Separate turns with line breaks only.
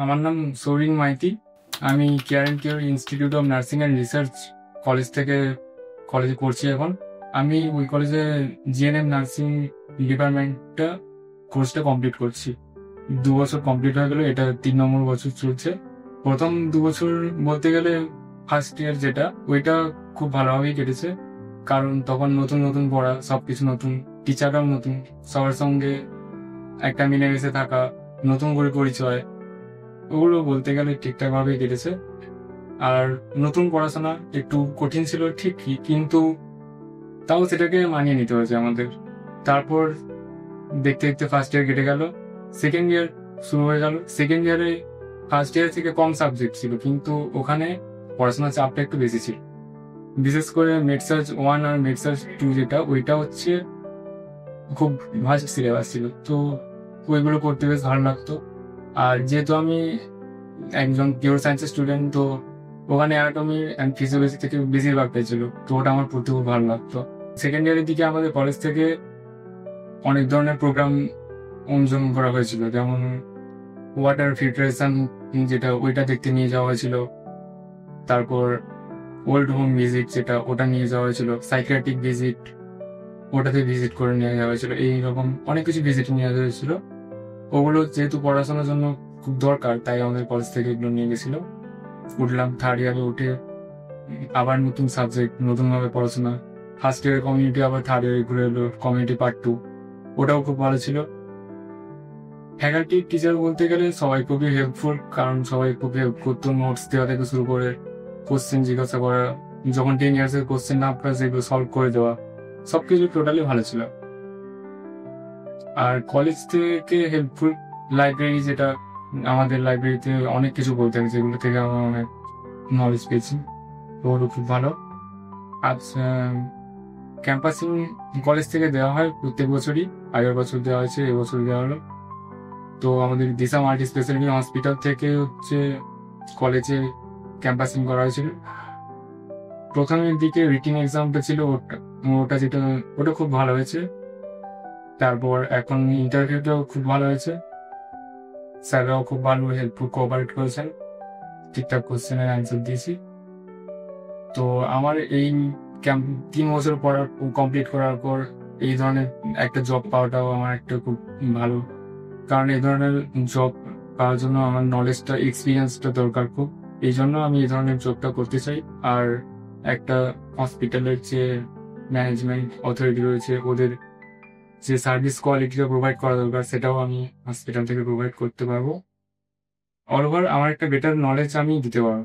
আমার নাম সৌরিন মাইতি। আমি care and cure institute of nursing and research college থেকে কলেজে পড়ছি এখন। আমি ওই কলেজে জিএনএম নার্সিং ডিপার্টমেন্টটা কোর্সটা কমপ্লিট করছি। 2 বছর কমপ্লিট হয়ে গেলো, এটা 3 নম্বর বছর চলছে। প্রথম 2 বছর বলতে গেলে ফার্স্ট ইয়ার যেটা, ওইটা খুব ভালোভাবেই কেটেছে, কারণ তখন নতুন নতুন পড়া, সবকিছু নতুন, টিচাররাও নতুন, সবার সঙ্গে একটা মিলেমিশে থাকা, নতুন করে পরিচয়, ওগুলো বলতে গেলে ঠিকঠাক ভাবেই কেটেছে। আর নতুন পড়াশোনা একটু কঠিন ছিল ঠিকই, কিন্তু তাও সেটাকে মানিয়ে নিতে হয়েছে আমাদের। তারপর দেখতে দেখতে ফার্স্ট ইয়ার কেটে গেল, সেকেন্ড ইয়ার শুরু হয়ে গেল। সেকেন্ড ইয়ারে ফার্স্ট ইয়ার থেকে কম সাবজেক্ট ছিল, কিন্তু ওখানে পড়াশোনার চাপটা একটু বেশি ছিল। বিশেষ করে মেডসার্চ 1 আর মেডসার্চ 2 যেটা, ওইটা হচ্ছে খুব ভাস্ট সিলেবাস ছিল, তো ওইগুলো করতে বেশ ভালো লাগতো। আর যেহেতু আমি একজন পিওর সায়েন্সের স্টুডেন্ট, তো ওখানে অ্যানাটমি অ্যান্ড ফিজিওলজি থেকে বেশিরভাগটাই ছিল, তো ওটা আমার পড়তে খুব ভালো লাগতো। সেকেন্ড ইয়ারের দিকে আমাদের কলেজ থেকে অনেক ধরনের প্রোগ্রাম অনুসরণ করা হয়েছিল, যেমন ওয়াটার ফিল্টারেশন যেটা, ওইটা দেখতে নিয়ে যাওয়া হয়েছিল। তারপর ওল্ড হোম ভিজিট যেটা, ওটা নিয়ে যাওয়া হয়েছিল। সাইকিয়াট্রিক ভিজিট, ওটাতে ভিজিট করে নিয়ে যাওয়া হয়েছিল। এইরকম অনেক কিছু ভিজিট নিয়ে যাওয়া হয়েছিল। ওগুলো যেহেতু পড়াশোনার জন্য খুব দরকার, তাই আমাদের কলেজ থেকে এগুলো নিয়ে গেছিল। উঠলাম থার্ড ইয়ারে, উঠে আবার নতুন সাবজেক্ট, নতুনভাবে পড়াশোনা। ফার্স্ট ইয়ারের কমিউনিটি আবার থার্ড ইয়ারে ঘুরে এলো, কমিউনিটি পার্ট 2, ওটাও খুব ভালো ছিল। ফ্যাকাল্টি টিচার বলতে গেলে সবাই খুবই হেল্পফুল, কারণ সবাই খুব হেল্প করতো, নোটস দেওয়া থেকে শুরু করে কোশ্চেন জিজ্ঞাসা করা, যখন 10 ইয়ার্সের কোশ্চেন না পারা সেগুলো সলভ করে দেওয়া, সবকিছু টোটালি ভালো ছিল। আর কলেজ থেকে হেল্পফুল লাইব্রেরি যেটা, আমাদের লাইব্রেরিতে অনেক কিছু বই থাকে, যেগুলো থেকে আমরা অনেক নলেজ পেয়েছি, তো ওগুলো খুব ভালো। আচ্ছা, ক্যাম্পাসিং কলেজ থেকে দেওয়া হয় প্রত্যেক বছরই, আগের বছর দেওয়া হয়েছে, এবছর দেওয়া হলো। তো আমাদের দিশা মাল্টি স্পেশালিটি হসপিটাল থেকে হচ্ছে কলেজে ক্যাম্পাসিং করা হয়েছিল। প্রথমের দিকে রিটিন এক্সামটা ছিল, ওটা খুব ভালো হয়েছে। তারপর এখন ইন্টারভিউটাও খুব ভালো হয়েছে, স্যাররাও খুব ভালো হেল্পফুল কোঅপারেট করেছেন, ঠিকঠাক কোশ্চেনের অ্যান্সার দিয়েছি। তো আমার এই 3 বছর পড়ার কমপ্লিট করার পর এই ধরনের একটা জব পাওয়াটাও আমার একটা খুব ভালো, কারণ এই ধরনের জব পাওয়ার জন্য আমার নলেজটা, এক্সপিরিয়েন্সটা দরকার খুব। এই জন্য আমি এই ধরনের জবটা করতে চাই। আর একটা হসপিটালের যে ম্যানেজমেন্ট অথরিটি রয়েছে, ওদের যে সার্ভিস কোয়ালিটিটা প্রোভাইড করা দরকার, সেটাও আমি হসপিটাল থেকে প্রোভাইড করতে পারবো। অল ওভার আমার একটা বেটার নলেজ আমি দিতে পারবো।